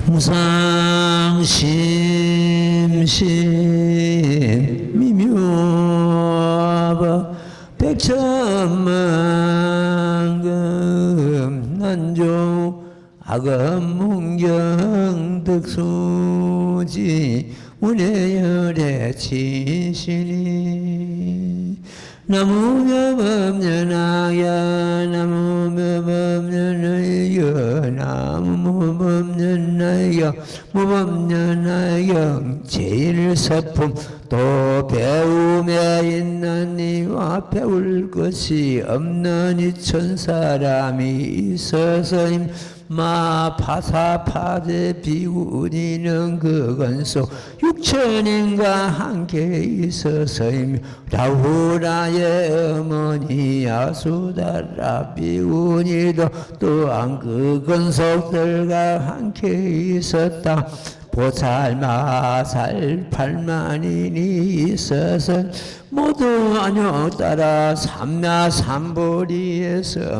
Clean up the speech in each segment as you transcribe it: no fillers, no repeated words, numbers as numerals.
무상심신 미묘하바 백천만금 난조 악음문경 득수지 운해열의 진신이 나무법년하여 나무법년하여 나무법년하여 무법년하여 제일서품 또 배움에 있는 이와 배울 것이 없는 이천 사람이 있어서임 마파사파제 비운이는 그건소 육천인과 함께 있어서이며 라후라의 어머니 아수다라 비운이도 또한 그건속들과 함께 있었다. 보살마살 8만인이 있어서 모두 안녕 따라 삼야삼보리에서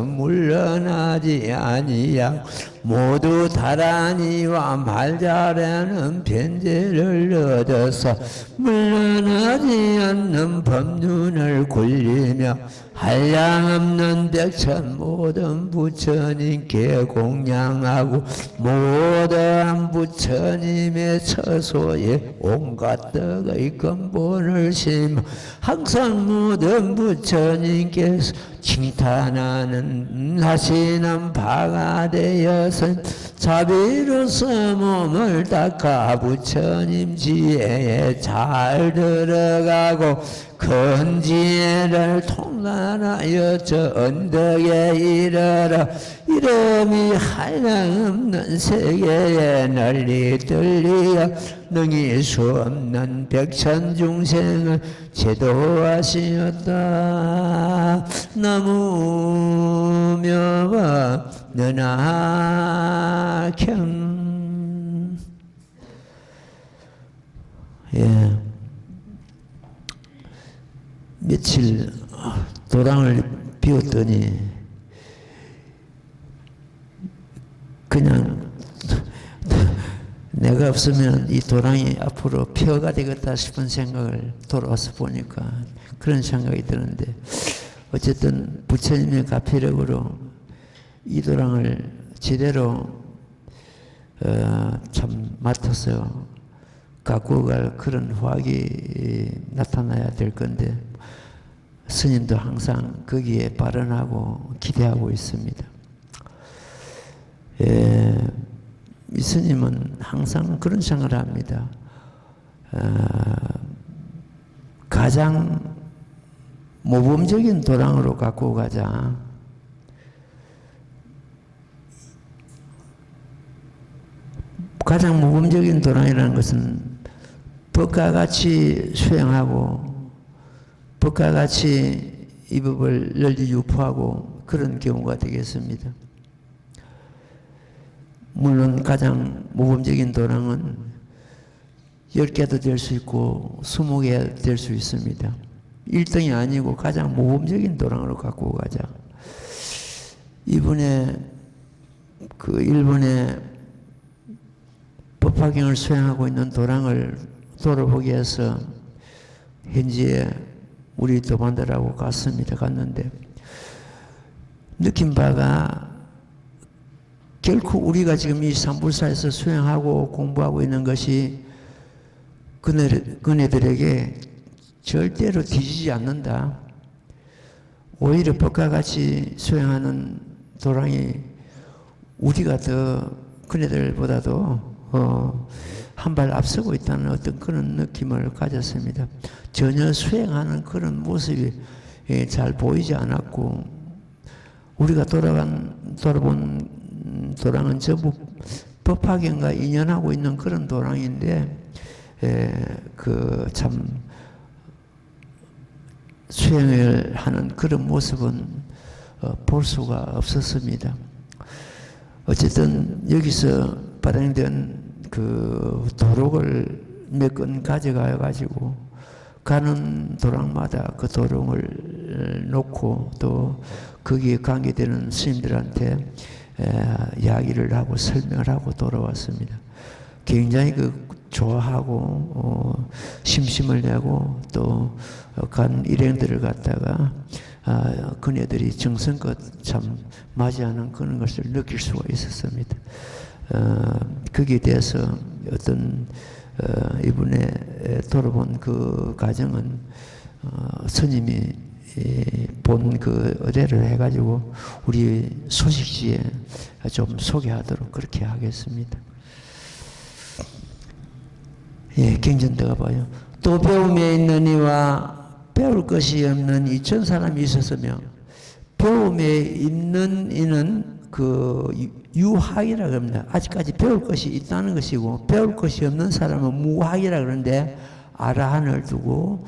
물러나지 아니야. 모두 다란이와 말잘하는 변제를 얻어서 물러나지 않는 법륜을 굴리며 한량없는 백천 모든 부처님께 공양하고 모든 부처님의 처소에 온갖 떡의 근본을 심어 항상 모든 부처님께서 칭탄하는 하시는 바가 되어서 자비로서 몸을 닦아 부처님 지혜에 잘 들어가고 큰 지혜를 통달하여 저 언덕에 이르러 이름이 한량없는 세계에 널리 들리어 능히 수 없는 백천 중생을 제도하시었다. 나무묘가 너나경. 예. 며칠 도랑을 비웠더니 그냥 내가 없으면 이 도랑이 앞으로 폐허가 되겠다 싶은 생각을 돌아와서 보니까 그런 생각이 드는데 어쨌든 부처님의 가피력으로 이 도랑을 제대로 참 맡아서 갖고 갈 그런 화학이 나타나야 될 건데 스님도 항상 거기에 발언하고 기대하고 있습니다. 이 스님은 항상 그런 생각을 합니다. 가장 모범적인 도랑으로 갖고 가자. 가장 모범적인 도랑이라는 것은 법과 같이 수행하고 법과 같이 이 법을 널리 유포하고 그런 경우가 되겠습니다. 물론 가장 모범적인 도랑은 10개도 될 수 있고 20개 될 수 있습니다. 1등이 아니고 가장 모범적인 도랑으로 갖고 가자. 이번에 그 일본의 법화경을 수행하고 있는 도랑을 돌아보기 위해서 현지에 우리 도반들하고 갔는데 느낀 바가 결코 우리가 지금 이 삼불사에서 수행하고 공부하고 있는 것이 그네들에게 절대로 뒤지지 않는다. 오히려 법과 같이 수행하는 도랑이 우리가 더 그네들보다도 한 발 앞서고 있다는 어떤 그런 느낌을 가졌습니다. 전혀 수행하는 그런 모습이 잘 보이지 않았고 우리가 돌아본 도랑은 전부 법화경과 인연하고 있는 그런 도랑인데 참 수행을 하는 그런 모습은 볼 수가 없었습니다. 어쨌든 여기서 발행된 그 도록을 몇 건 가져가 가지고 가는 도랑마다 그 도록을 놓고 또 거기에 관계되는 스님들한테 이야기를 하고 설명을 하고 돌아왔습니다. 굉장히 좋아하고 심심을 내고 또 간 일행들을 갖다가 그네들이 정성껏 참 맞이하는 그런 것을 느낄 수가 있었습니다. 거기에 대해서 어떤 이분의 돌아본 그 과정은 스님이 본 그 의뢰를 해가지고 우리 소식지에 좀 소개하도록 그렇게 하겠습니다. 예, 경전대가 봐요. 또 배움에 있는 이와 배울 것이 없는 2천 사람이 있었으며, 배움에 있는 이는 유학이라 그럽니다. 아직까지 배울 것이 있다는 것이고, 배울 것이 없는 사람은 무학이라 그러는데, 아라한을 두고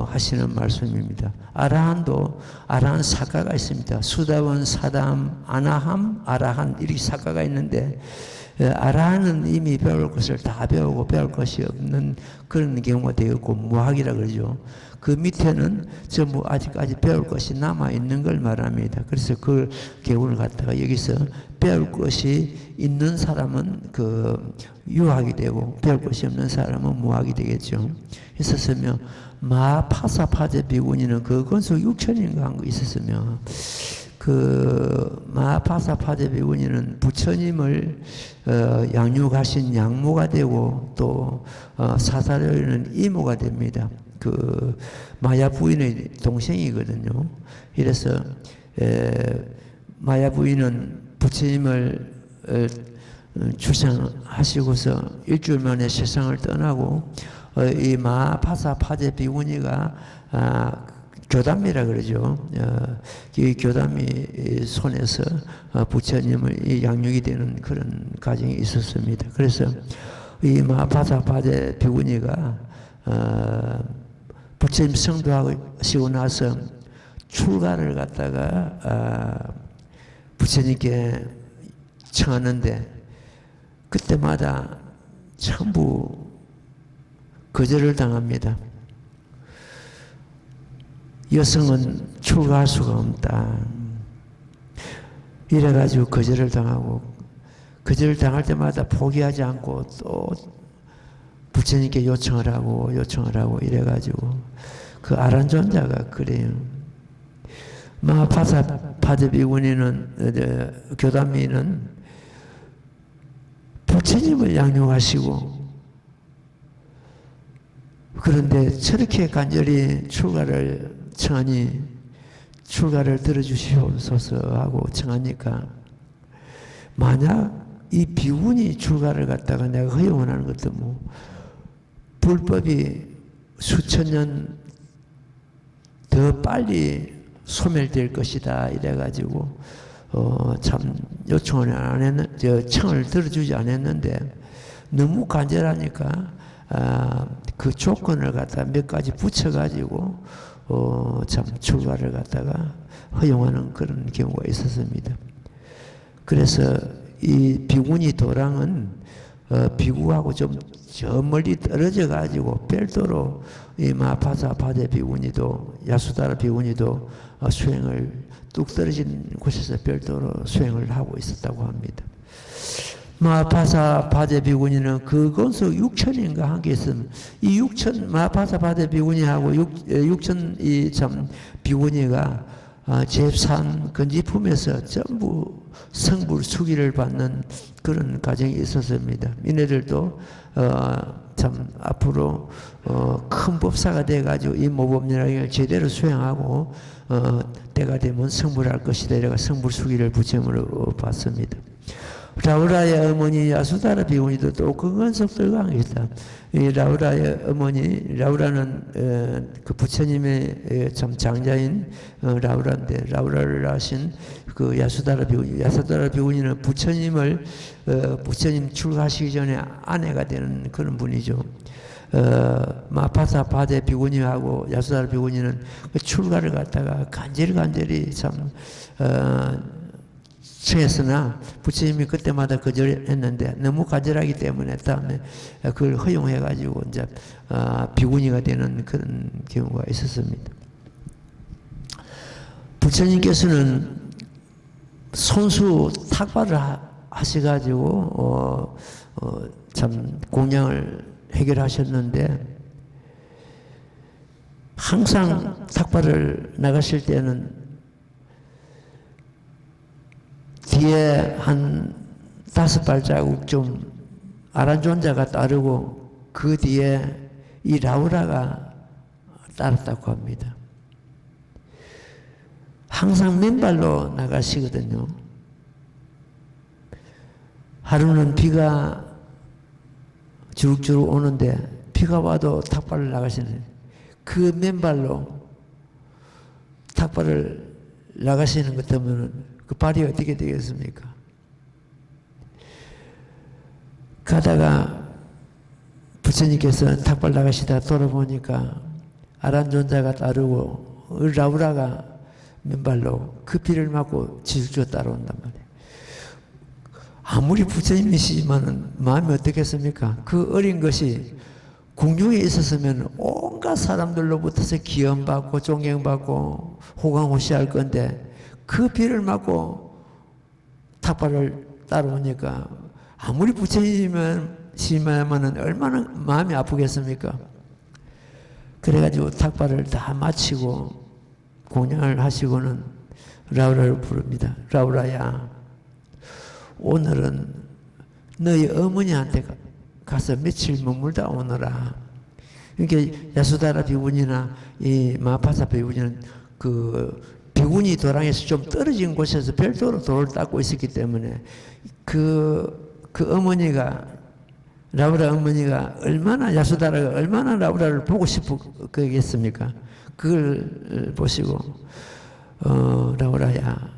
하시는 말씀입니다. 아라한 사가가 있습니다. 수다원, 사담, 아나함, 아라한 이렇게 사가가 있는데, 아라한은 이미 배울 것을 다 배우고 배울 것이 없는 그런 경우가 되겠고, 무학이라 그러죠. 그 밑에는 전부 아직까지 배울 것이 남아있는 걸 말합니다. 그래서 그 경우를 갖다가 여기서 배울 것이 있는 사람은 유학이 되고 배울 것이 없는 사람은 무학이 되겠죠. 있었으며, 마파사파제 비구니는 그 건속 6천인가 한 거 있었으며, 마파사파제 비구니는 부처님을 양육하신 양모가 되고 또 사사료는 이모가 됩니다. 마야 부인의 동생이거든요. 이래서 마야 부인은 부처님을 출생하시고서 일주일 만에 세상을 떠나고 이 마파사파제 비구니가 교담이라 그러죠. 이 교담이 손에서 부처님을 양육이 되는 그런 과정이 있었습니다. 그래서 이 마파사파제 비구니가 부처님 성도하시고 나서 출가를 갖다가 부처님께 청하는데, 그때마다 전부 거절을 당합니다. 여성은 출가할 수가 없다. 이래가지고 거절을 당하고, 거절을 당할 때마다 포기하지 않고 또 부처님께 요청을 하고 이래가지고 그 아란존자가 그래요. 마파사파제 비구니는 교담이는 부처님을 양육하시고, 그런데 저렇게 간절히 출가를 청하니 출가를 들어주시옵소서 하고 청하니까, 만약 이 비구니 출가를 갖다가 내가 허용하는 것도 불법이 수천 년 더 빨리 소멸될 것이다 이래가지고 참 요청을 안 했는, 청을 들어주지 않았는데 너무 간절하니까 그 조건을 갖다 몇 가지 붙여가지고 참 출가를 갖다가 허용하는 그런 경우가 있었습니다. 그래서 이 비구니 도랑은 비구하고 좀 저 멀리 떨어져 가지고 별도로 이 마파사파제 비구니도 야수다라 비구니도 수행을 뚝 떨어진 곳에서 별도로 수행을 하고 있었다고 합니다. 마파사파제 비구니는 그 건속 6천인가 한 게 있으면, 이 6천 마파사파제 비구니하고 6천 이 참 비구니가 제산 건지품에서 전부 성불 수기를 받는 그런 과정이 있었습니다. 이네들도 참 앞으로 큰 법사가 돼가지고 이 모범연락을 제대로 수행하고 때가 되면 성불할 것이다. 이래가 성불 수기를 부처님으로 받습니다. 라우라의 어머니 야수다라 비구니도 또 근건석 들어간 것이다. 이 라우라의 어머니, 라우라는 그 부처님의 참 장자인 라우라인데, 라우라를 하신 그 야수다라 비구니는 부처님을 부처님 출가하시기 전에 아내가 되는 그런 분이죠. 마파사파제 비구니하고 야수다라 비구니는 그 출가를 갖다가 간절히 참 청했으나 부처님이 그때마다 거절했는데 너무 간절하기 때문에 다음에 그걸 허용해가지고 이제 비구니가 되는 그런 경우가 있었습니다. 부처님께서는 손수 탁발을 하셔가지고 참 공양을 해결하셨는데, 항상 탁발을 나가실 때는 뒤에 한 5발자국 좀 아란존자가 따르고 그 뒤에 이 라우라가 따랐다고 합니다. 항상 맨발로 나가시거든요. 하루는 비가 주룩주룩 오는데 비가 와도 탁발을 나가시는, 그 맨발로 탁발을 나가시는 것 때문에 그 발이 어떻게 되겠습니까? 가다가 부처님께서 탁발 나가시다 돌아보니까 아란존자가 따르고 라우라가 맨발로 그 비를 맞고 지수조 따라온단 말이에요. 아무리 부처님이시지만 마음이 어떻겠습니까? 그 어린 것이 궁중에 있었으면 온갖 사람들로부터서 기원받고 존경받고 호강호시할 건데, 그 비를 맞고 탁발을 따라오니까 아무리 부처님이시면 얼마나 마음이 아프겠습니까? 그래가지고 탁발을 다 마치고 공양을 하시고는 라우라를 부릅니다. 라우라야, 오늘은 너희 어머니한테 가서 며칠 머물다 오너라. 그러니까 야수다라 비군이나 이 마하파사 비군이는 그 비군이 도랑에서 좀 떨어진 곳에서 별도로 돌을 닦고 있었기 때문에 그 어머니가, 라우라 어머니가 얼마나, 야수다라가 얼마나 라우라를 보고 싶겠습니까? 그걸 보시고 라우라야,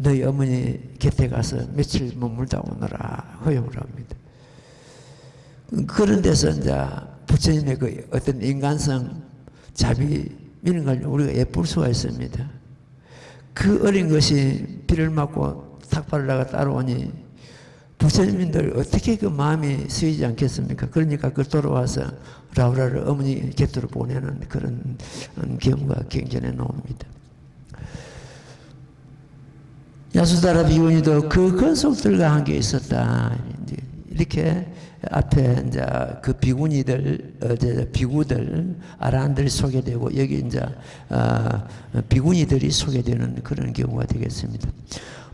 너희 어머니 곁에 가서 며칠 머물다 오너라 허용을 합니다. 그런 데서 이제 부처님의 그 어떤 인간성, 자비, 이런 걸 우리가 엿볼 수가 있습니다. 그 어린 것이 비를 맞고 탁발을 나가 따라오니 부처님들 어떻게 그 마음이 쓰이지 않겠습니까? 그러니까 그걸 돌아와서 라우라를 어머니 곁으로 보내는 그런 경우가 경전에 나옵니다. 야수다라 비군이도 그 건속들과 함께 있었다. 이렇게 앞에 이제 그 비군이들, 비구들, 아란들이 소개되고, 여기 이제 비군이들이 소개되는 그런 경우가 되겠습니다.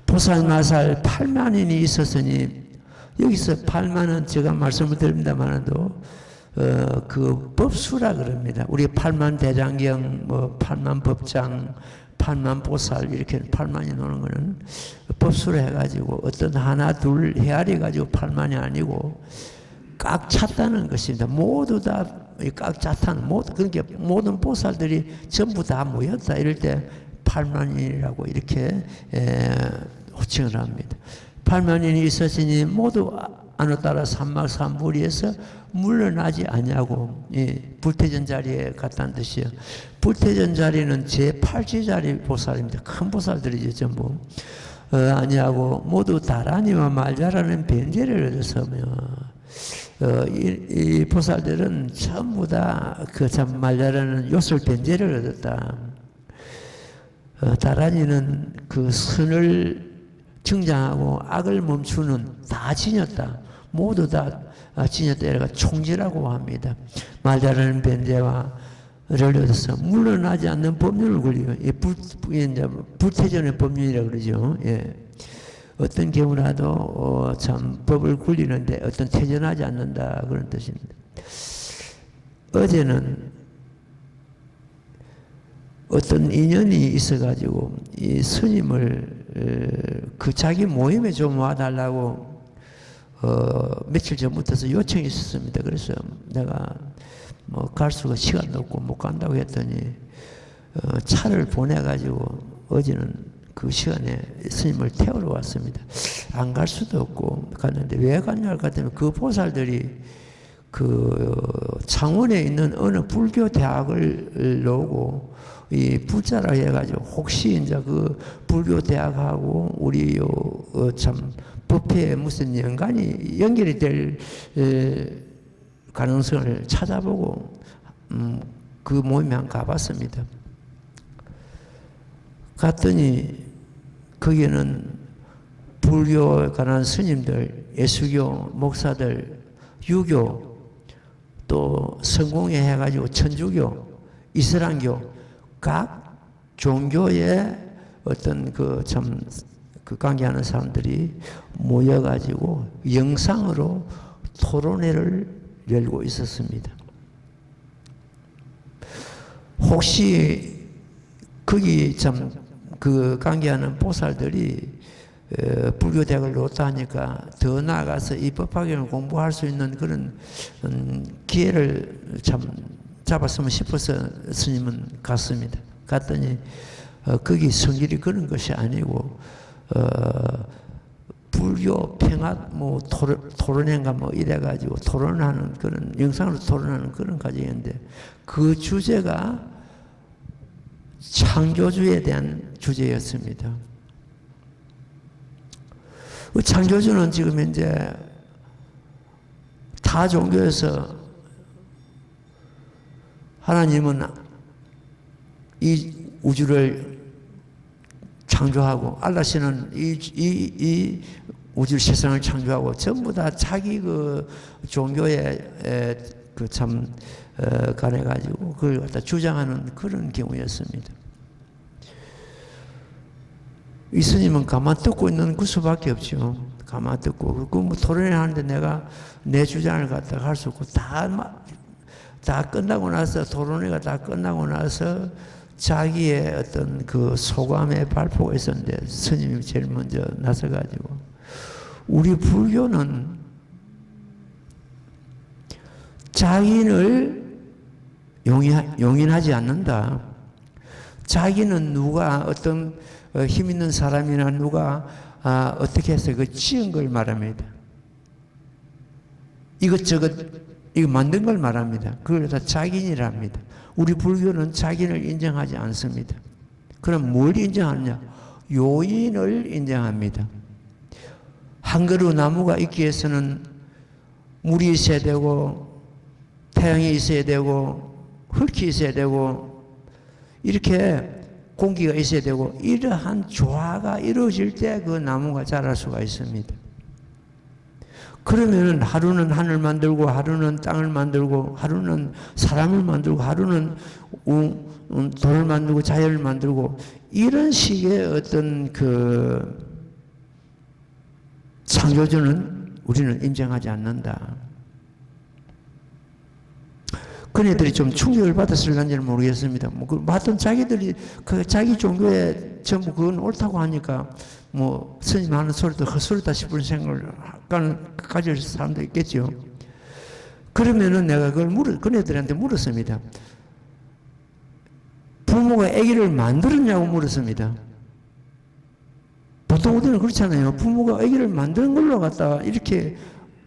보살마살 8만인이 있었으니, 여기서 8만은 제가 말씀을 드립니다만도 그 법수라 그럽니다. 우리 8만 대장경, 뭐 8만 법장, 8만 보살, 이렇게 8만이 노는 거는 법수로 해가지고 어떤 하나 둘 헤아려 가지고 8만이 아니고 꽉 찼다는 것입니다. 모두 다 꽉 찼다는, 그러니까 모든 보살들이 전부 다 모였다 이럴 때 8만이라고 이렇게 호칭을 합니다. 8만인이 있었으니 모두 안으따라 삼막삼부리에서 물러나지 아니하고, 불태전 자리에 갔다는 뜻이에요. 불태전 자리는 제8지자리 보살입니다. 큰 보살들이죠, 전부. 아니하고 모두 다라니와 말자라는 변제를 얻었으며, 이 보살들은 전부 다 그 참 말자라는 요술 변제를 얻었다. 다라니는 그 선을 증장하고 악을 멈추는, 다 지녔다. 모두 다 지녔다. 이래가 총지라고 합니다. 말자라는 변제와 를 얻어서 물러나지 않는 법륜을 굴리고, 불태전의 법륜이라고 그러죠. 예. 어떤 경우라도 참 법을 굴리는데 어떤 태전하지 않는다 그런 뜻입니다. 어제는 어떤 인연이 있어가지고 이 스님을 그 자기 모임에 좀 와달라고 며칠 전부터 요청이 있었습니다. 그래서 내가 뭐 갈 수가 시간도 없고 못 간다고 했더니 차를 보내가지고 어제는 그 시간에 스님을 태우러 왔습니다. 안 갈 수도 없고 갔는데, 왜 갔냐 했더니 그 보살들이 그 창원에 있는 어느 불교 대학을 나오고 이 불자라 해가지고 혹시 이제 그 불교 대학하고 우리 참 법회에 무슨 연결이 될 가능성을 찾아보고 그 모임에 한 가봤습니다. 갔더니 거기는 불교에 관한 스님들, 예수교, 목사들, 유교, 또 성공회 해가지고 천주교, 이슬람교, 각 종교의 어떤 그 관계하는 사람들이 모여가지고 영상으로 토론회를 열고 있었습니다. 혹시 거기 그 관계하는 보살들이 불교대학을 놓다 하니까 더 나아가서 이 법화경을 공부할 수 있는 그런 기회를 잡았으면 싶어서 스님은 갔습니다. 갔더니 거기 성질이 그런 것이 아니고 불교 평화 뭐 토론회인가 뭐 이래가지고 토론하는 그런 영상으로 토론하는 그런 과정인데 그 주제가 창조주에 대한 주제였습니다. 그 창조주는 지금 이제 타 종교에서 하나님은 이 우주를 창조하고 알라시는 이 우주 세상을 창조하고 전부 다 자기 그 종교에 관해가지고 그걸 갖다 주장하는 그런 경우였습니다. 이 스님은 가만 듣고 있는 그 수밖에 없죠. 가만 듣고. 그 뭐 토론회 하는데 내가 내 주장을 갖다가 할 수 없고 다 끝나고 나서 토론회가 다 끝나고 나서 자기의 어떤 그 소감의 발표가 있었는데 스님이 제일 먼저 나서가지고 우리 불교는 자기를 용인하지 않는다. 자기는 누가 어떤 힘 있는 사람이나 누가 어떻게 해서 그 지은 걸 말합니다. 이것저것 이거 만든 걸 말합니다. 그걸 다 자기인이라 합니다. 우리 불교는 자기를 인정하지 않습니다. 그럼 뭘 인정하느냐? 요인을 인정합니다. 한 그루 나무가 있기 위해서는 물이 있어야 되고 태양이 있어야 되고 흙이 있어야 되고 이렇게 공기가 있어야 되고 이러한 조화가 이루어질 때 그 나무가 자랄 수가 있습니다. 그러면 하루는 하늘 만들고 하루는 땅을 만들고 하루는 사람을 만들고 하루는 돌을 만들고 자연을 만들고 이런 식의 어떤 그 창조주는 우리는 인정하지 않는다. 그네들이 좀 충격을 받았을런지는 모르겠습니다. 뭐, 하여튼 자기들이, 그 자기 종교에 전부 그건 옳다고 하니까, 뭐, 스님 하는 소리도 헛소리다 싶은 생각을 가질 사람도 있겠죠. 그러면은 내가 그네들한테 물었습니다. 부모가 아기를 만들었냐고 물었습니다. 보통 우리는 그렇잖아요. 부모가 아기를 만드는 걸로 갖다가 이렇게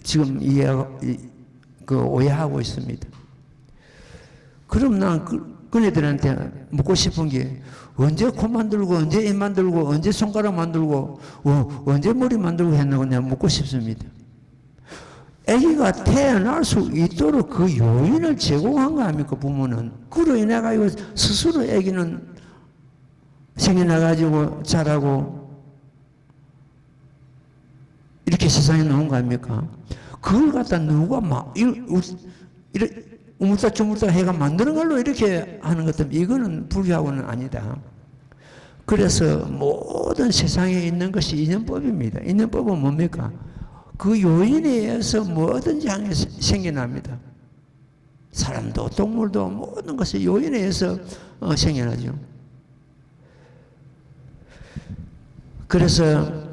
지금 오해하고 있습니다. 그럼 난 그네들한테 묻고 싶은 게 언제 코 만들고 언제 입 만들고 언제 손가락 만들고 언제 머리 만들고 했나고 내가 묻고 싶습니다. 아기가 태어날 수 있도록 그 요인을 제공한 거 아닙니까 부모는. 그로 인해 가지고 스스로 아기는 생겨나가지고 자라고 이렇게 세상에 나온 거 아닙니까? 그걸 갖다 누가 막 이렇게 우물따쭈물따 해가 만드는 걸로 이렇게 하는 것들 이거는 불교하고는 아니다. 그래서 모든 세상에 있는 것이 인연법입니다. 인연법은 뭡니까? 그 요인에 의해서 뭐든지 하는 게 생겨납니다. 사람도 동물도 모든 것이 요인에 의해서 생겨나죠. 그래서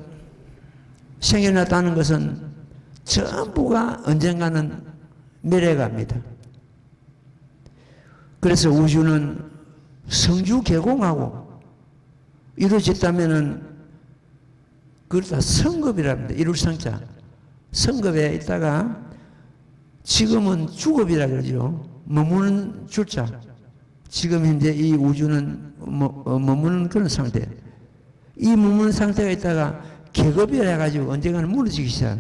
생겨났다는 것은 전부가 언젠가는 멸해갑니다. 그래서 우주는 성주 개공하고 이루어졌다면은 그걸 다 성급이랍니다. 이룰 성자. 성급에 있다가 지금은 주급이라 그러죠. 머무는 줄자. 지금 현재 이 우주는 머무는 그런 상태. 이 머무는 상태가 있다가 계급이라 해가지고 언젠가는 무너지기 시작.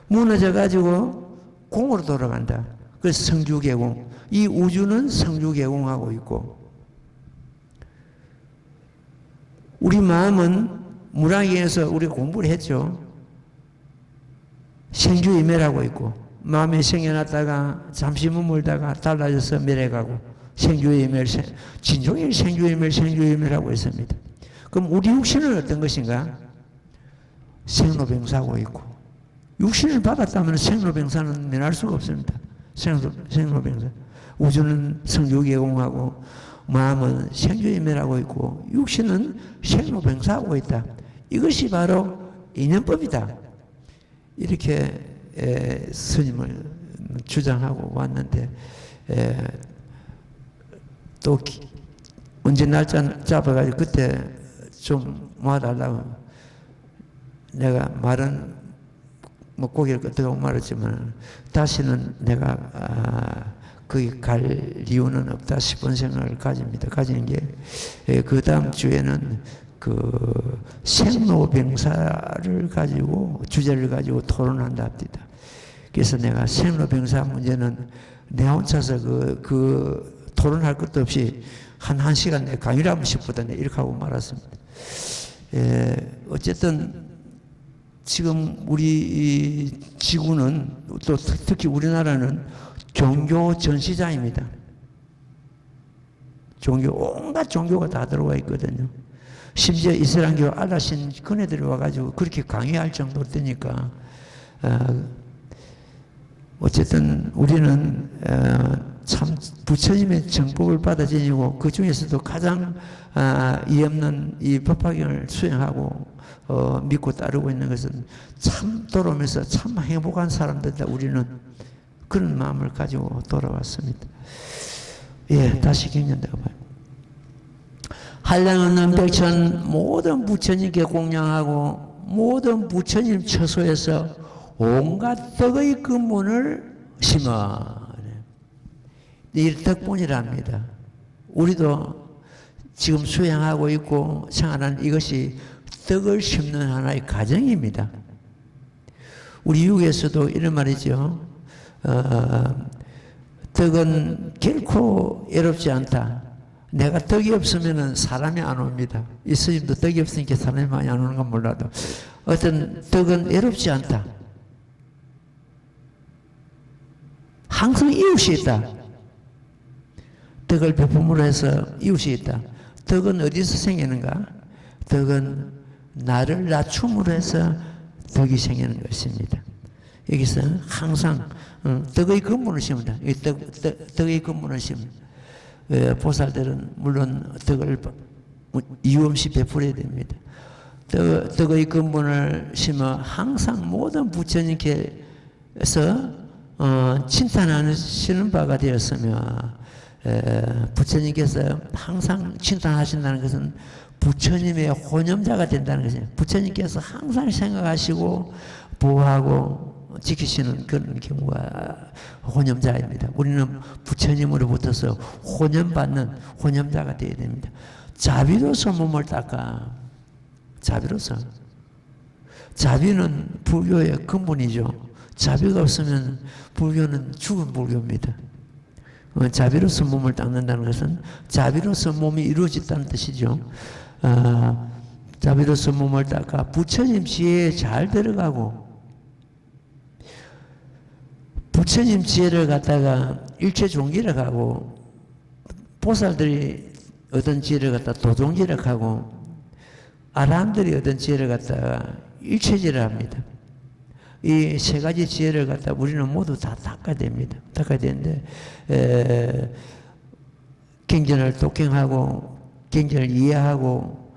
무너져가지고 공으로 돌아간다. 그래서 성주개공. 이 우주는 성주개공하고 있고 우리 마음은 문학에서 우리가 공부를 했죠. 생주이멸하고 있고, 마음에 생겨났다가 잠시 머물다가 달라져서 멸해가고, 생주이멸, 진종일 생주이멸하고 있습니다. 그럼 우리 육신은 어떤 것인가? 생로병사하고 있고, 육신을 받았다면 생로병사는 면할 수가 없습니다. 생로병사. 우주는 성주개공하고, 마음은 생주이멸하고 있고, 육신은 생로병사하고 있다. 이것이 바로 인연법이다. 이렇게 스님을 주장하고 왔는데, 또 언제 날짜 잡아가지고 그때 좀 모아달라고 내가 말은 뭐 고개를 끄덕하고 말했지만 다시는 내가 거기 갈 이유는 없다 싶은 생각을 가집니다. 가지는 게 그 다음 주에는 그 생로병사를 가지고 주제를 가지고 토론한다 합니다. 그래서 내가 생로병사 문제는 내 혼자서 그 토론할 것도 없이 한 시간 내 강의를 하면 싶거든 이렇게 하고 말았습니다. 어쨌든 지금 우리 지구는 또 특히 우리나라는 종교 전시장입니다. 온갖 종교가 다 들어와 있거든요. 심지어 이슬람교 알라신 그네들이 와가지고 그렇게 강의할 정도로 되니까 어쨌든 우리는 참 부처님의 정법을 받아 지니고 그 중에서도 가장 이 없는 이 법화경을 수행하고 믿고 따르고 있는 것은 참 돌아오면서 참 행복한 사람들이다. 우리는 그런 마음을 가지고 돌아왔습니다. 예, 다시 경련되어 봐요. 한량없는 백천 모든 부처님께 공양하고 모든 부처님 처소에서 온갖 덕의 근본을 심어. 이 덕분이랍니다. 우리도 지금 수행하고 있고 생활하는 이것이 덕을 심는 하나의 과정입니다. 우리 유교에서도 이런 말이죠. 덕은 결코 외롭지 않다. 내가 덕이 없으면 사람이 안 옵니다. 이 스님도 덕이 없으니까 사람이 많이 안 오는 건 몰라도 어떤 덕은 외롭지 않다. 항상 이웃이 있다. 덕을 베품으로 해서 이웃이 있다. 덕은 어디서 생기는가? 덕은 나를 낮춤으로 해서 덕이 생기는 것입니다. 여기서 항상 덕의 근본을 심는다. 덕의 근본을 심는다. 보살들은 물론 덕을 이유 없이 베풀어야 됩니다. 덕의 근본을 심어 항상 모든 부처님께서 칭찬하시는 바가 되었으며 부처님께서 항상 칭찬하신다는 것은 부처님의 혼념자가 된다는 것입니다. 부처님께서 항상 생각하시고 보호하고 지키시는 그런 경우가 혼념자입니다. 우리는 부처님으로부터서 혼념받는 혼념자가 되어야 됩니다. 자비로서 몸을 닦아. 자비로서. 자비는 불교의 근본이죠. 자비가 없으면 불교는 죽은 불교입니다. 자비로서 몸을 닦는다는 것은 자비로서 몸이 이루어졌다는 뜻이죠. 자비로서 몸을 닦아 부처님 지혜에 잘 들어가고 부처님 지혜를 갖다가 일체 종기력하고 보살들이 얻은 지혜를 갖다 도종지력하고 아라함들이 얻은 지혜를 갖다가 일체지를 합니다. 이 세 가지 지혜를 갖다 우리는 모두 다 닦아야 됩니다. 닦아야 되는데 경전을 독경하고 경전을 이해하고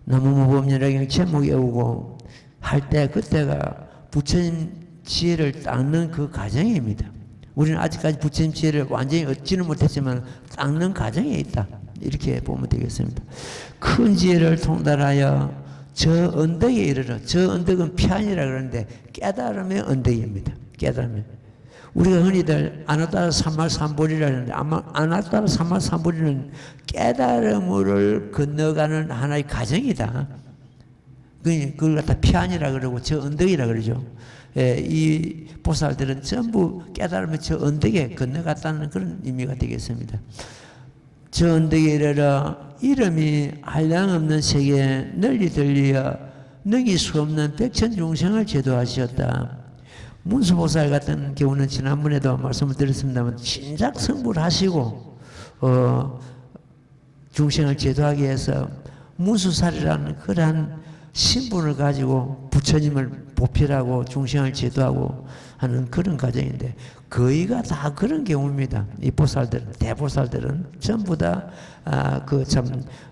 나무무법연화경 제목 외우고 할 때 그때가 부처님 지혜를 닦는 그 과정입니다. 우리는 아직까지 부처님 지혜를 완전히 얻지는 못했지만 닦는 과정에 있다. 이렇게 보면 되겠습니다. 큰 지혜를 통달하여 저 언덕에 이르러. 저 언덕은 피안이라 그러는데 깨달음의 언덕입니다. 깨달음의. 우리가 흔히들 아나따라 삼말삼보리라 하는데 아나따라 삼말삼보리는 깨달음을 건너가는 하나의 과정이다. 그걸 갖다 피안이라 그러고 저 언덕이라 그러죠. 이 보살들은 전부 깨달음의 저 언덕에 건너갔다는 그런 의미가 되겠습니다. 저 언덕에 이르러 이름이 한량없는 세계에 널리 들리어 능히 수 없는 백천중생을 제도하셨다. 문수보살 같은 경우는 지난번에도 말씀을 드렸습니다만 진작 성불 하시고 중생을 제도하기 위해서 문수살이라는 그러한 신분을 가지고 부처님을 보필하고 중생을 제도하고 하는 그런 과정인데 거의가 다 그런 경우입니다. 이 보살들은, 대보살들은 전부 다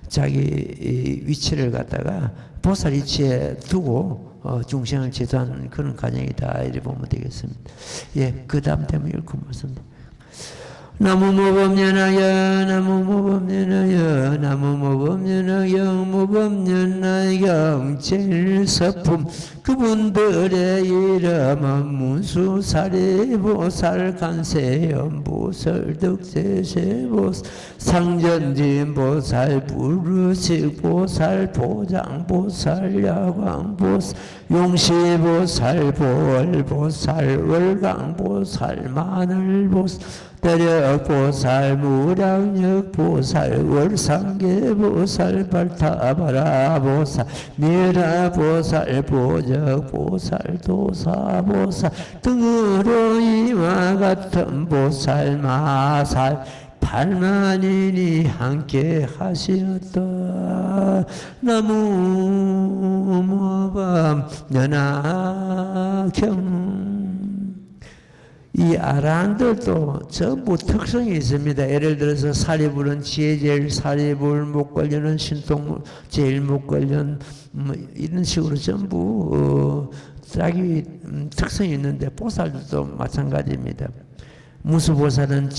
자기 위치를 갖다가 보살 위치에 두고 중생을 제도하는 그런 과정이다 이렇게 보면 되겠습니다. 예, 그 다음 대목 읽고 말씀드립니다. 나무모범연하여 나무모범연하여 나무모범연하여 무범연하여 제일서품 그분들의 이름은 문수사리보살 간세연보살 덕세세보살 상전진보살 부르식보살 보장보살 야광보살 용시보살 보월보살 월광보살 마늘보살 대력보살, 무량역보살, 월상계보살, 발타바라보살, 미라보살, 보적보살, 도사보살 등으로 이와 같은 보살, 마살, 8만인이 함께 하시었다. 나무모범 연하경 이 아라한들도 전부 특성이 있습니다. 예를 들어서 사리불은 지혜제일 사리불, 목걸이는 신통 제일 목걸이는 이런 식으로 전부 자기 특성이 있는데 보살들도 마찬가지입니다. 무수보살은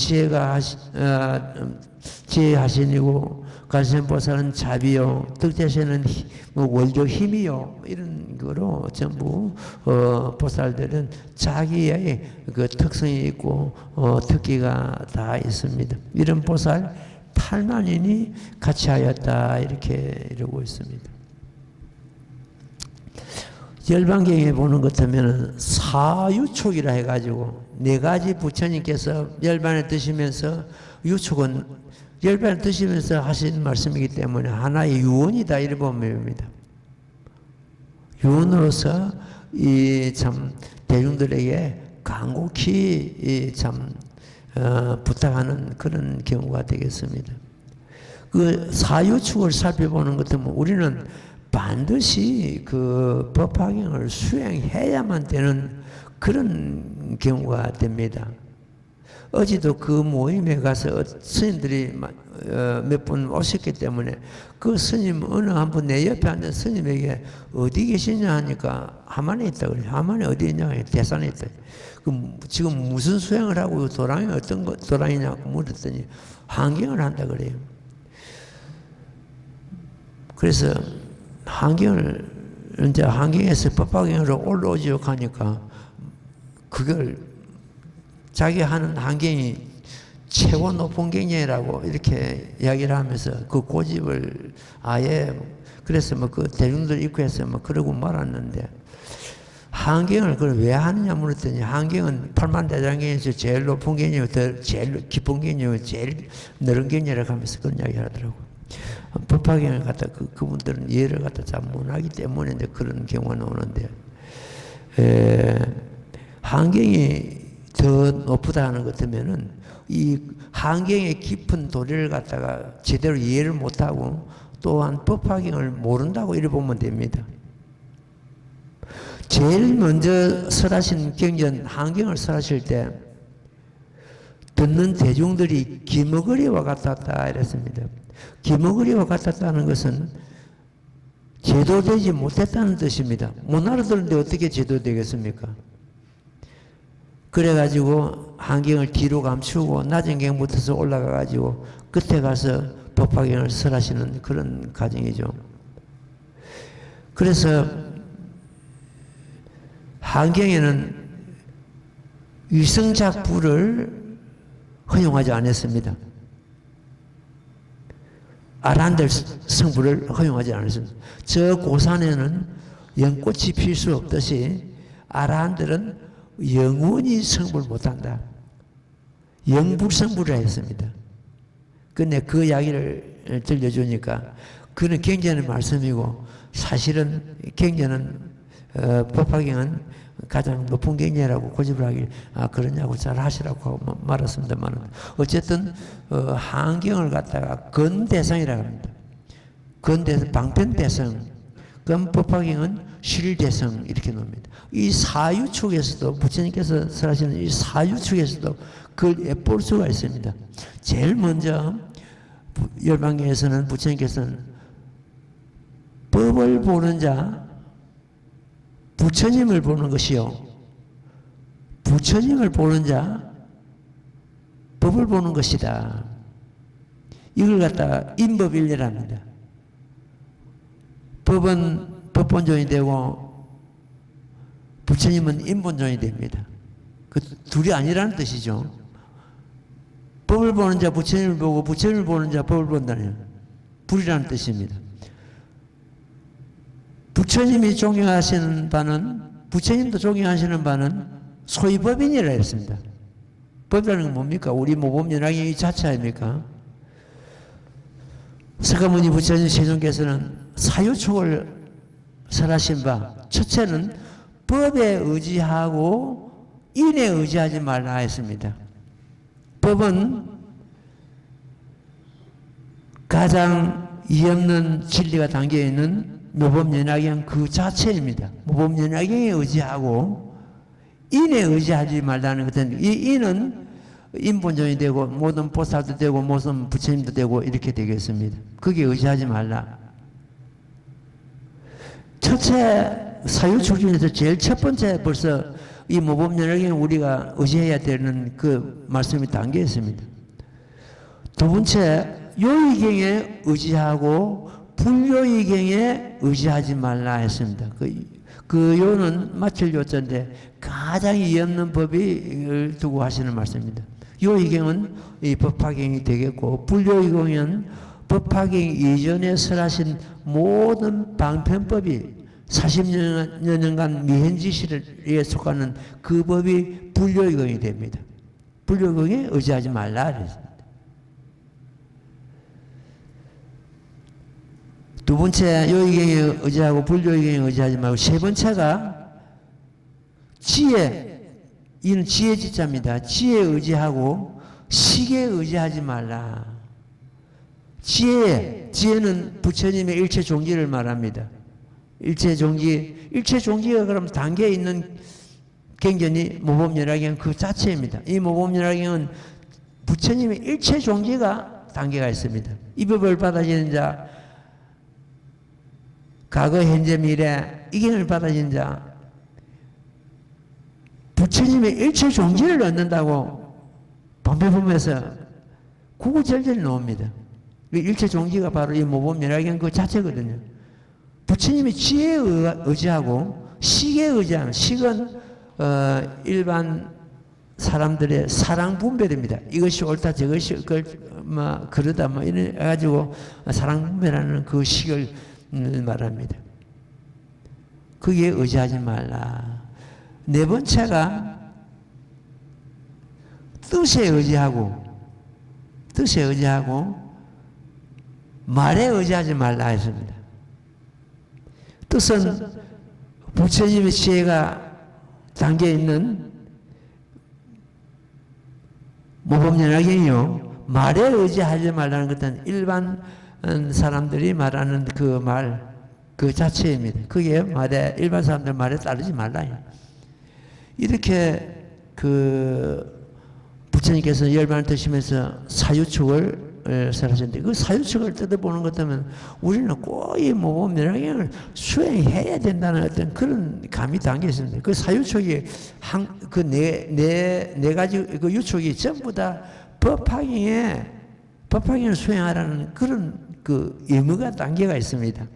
지혜하신이고 간센보살은 자비요, 득대세는 원조 힘이요, 이런 거로 전부 보살들은 자기의 그 특성이 있고 특기가 다 있습니다. 이런 보살 8만인이 같이 하였다 이렇게 이러고 있습니다. 열반경에 보는 것 같으면 사유촉이라 해가지고 4가지 부처님께서 열반에 드시면서 유촉은 열반을 드시면서 하신 말씀이기 때문에 하나의 유언이다 이렇게 보면 됩니다. 유언으로서 이 참 대중들에게 간곡히 부탁하는 그런 경우가 되겠습니다. 그 사유축을 살펴보는 것 같으면 우리는 반드시 그 법화경을 수행해야만 되는 그런 경우가 됩니다. 어제도 그 모임에 가서 스님들이 몇 분 오셨기 때문에 그 스님 어느 한 분 내 옆에 앉은 스님에게 어디 계시냐 하니까 하만에 있다 그래요. 하만에 어디 있냐 하니까 대산에 있다. 지금 무슨 수행을 하고 도량이 어떤 도량이냐고 물었더니 한경을 한다 그래요. 그래서 한경에서 법화경으로 올라오지요 하니까 그걸 자기 하는 한경이 최고 높은 경이라고 이렇게 이야기를 하면서 그 고집을 아예 그래서 그 대중들 입구에서 그러고 말았는데 한경을 그걸 왜 하느냐 물었더니 한경은 팔만대장경에서 제일 높은 경이요, 제일 깊은 경이요, 제일 넓은 경이라고 하면서 그런 이야기 하더라고요. 법화경을 갖다 그분들은 이해를 갖다 잘 못하기 때문에 이제 그런 경우가 나오는데 한경이 더 높다 하는 것 같으면은 이 한경의 깊은 도리를 갖다가 제대로 이해를 못하고 또한 법화경을 모른다고 이래 보면 됩니다. 제일 먼저 설하신 경전 한경을 설하실 때 듣는 대중들이 기머거리와 같았다 이랬습니다. 기머거리와 같았다는 것은 제도되지 못했다는 뜻입니다. 못 알아듣는데 어떻게 제도되겠습니까? 그래가지고 한경을 뒤로 감추고 낮은 경부터서 올라가가지고 끝에 가서 법화경을 설하시는 그런 과정이죠. 그래서 한경에는 위성작부를 허용하지 않았습니다. 아란들 성부를 허용하지 않았습니다. 저 고산에는 연꽃이 필 수 없듯이 아란들은 영원히 성불 못한다. 영불성불을 했습니다. 근데 그 이야기를 들려주니까 그는 굉장히 말씀이고 사실은 경제는 법화경은 가장 높은 경제라고 고집을 하길 그러냐고 잘 하시라고 말했습니다만 어쨌든 한경을 갖다가 근대성이라고 합니다. 근대성, 방편대성, 그럼 법화경은 실대성 이렇게 놉니다. 이 사유축에서도 부처님께서 설하시는 이 사유축에서도 그걸 엿볼 수가 있습니다. 제일 먼저 열반경에서는 부처님께서는 법을 보는 자, 부처님을 보는 것이요. 부처님을 보는 자, 법을 보는 것이다. 이걸 갖다가 인법일례랍니다. 법은 법본존이 되고 부처님은 인본존이 됩니다. 그 둘이 아니라는 뜻이죠. 법을 보는 자 부처님을 보고 부처님을 보는 자 법을 본다는 불이라는 뜻입니다. 부처님이 존경하시는 바는 부처님도 존경하시는 바는 소위 법인이라 했습니다. 법이라는 건 뭡니까? 우리 모범연락이 자체 아닙니까? 석가모니 부처님 세존께서는 사유축을 설하신 바 첫째는 법에 의지하고 인에 의지하지 말라 했습니다. 법은 가장 이없는 진리가 담겨있는 모범연화경 그 자체입니다. 모범연화경에 의지하고 인에 의지하지 말라는 것은 이 인은 인본존이 되고 모든 보살도 되고 모든 부처님도 되고 이렇게 되겠습니다. 거기에 의지하지 말라. 첫째 사유축 중에서 제일 첫 번째 벌써 이 모범연화경에 우리가 의지해야 되는 그 말씀이 담겨 있습니다. 두 번째 요의경에 의지하고 불요의경에 의지하지 말라 했습니다. 그 요는 마칠 요자인데 가장 이없는 법을 두고 하시는 말씀입니다. 요의경은 이 법화경이 되겠고 불요의경은 법화경 이전에 설하신 모든 방편법이 40년간 미행지시에 속하는 그 법이 불요의경이 됩니다. 불요의경에 의지하지 말라 그랬습니다. 두 번째 요의경에 의지하고 불요의경에 의지하지 말고 세 번째가 지혜, 이는 지혜 지자입니다. 지혜에 의지하고 식에 의지하지 말라. 지혜는 부처님의 일체 종기를 말합니다. 일체 종기가 그럼 담겨 있는 경전이 모범연화경 그 자체입니다. 이 모범연화경은 부처님의 일체 종기가 담겨가 있습니다. 이 법을 받아지는 자, 과거, 현재, 미래 이 경을 받아지는 자, 부처님의 일체 종기를 얻는다고 법배품에서 구구절절 나옵니다. 일체 종기가 바로 이 모범연화경 그 자체거든요. 부처님이 지혜에 의지하고 식에 의지하는 식은 일반 사람들의 사랑 분별입니다. 이것이 옳다 저것이 그러다 이래 가지고 사랑 분별하는 그 식을 말합니다. 거기에 의지하지 말라. 네 번째가 뜻에 의지하고 말에 의지하지 말라 했습니다. 뜻은 부처님의 지혜가 담겨있는 모범연화경이요. 말에 의지하지 말라는 것은 일반 사람들이 말하는 그 말, 그 자체입니다. 그게 말에, 일반 사람들 말에 따르지 말라. 이렇게 부처님께서 열반을 드시면서 사유축을 설하셨는데 그 사유축을 뜯어보는 것 때문에 우리는 꼭 이 모범연화경을 수행해야 된다는 어떤 그런 감이 담겨 있습니다. 그 사유축이 네 가지 그 유축이 전부 다 법화경을 수행하라는 그런 그 의무가 담겨가 있습니다.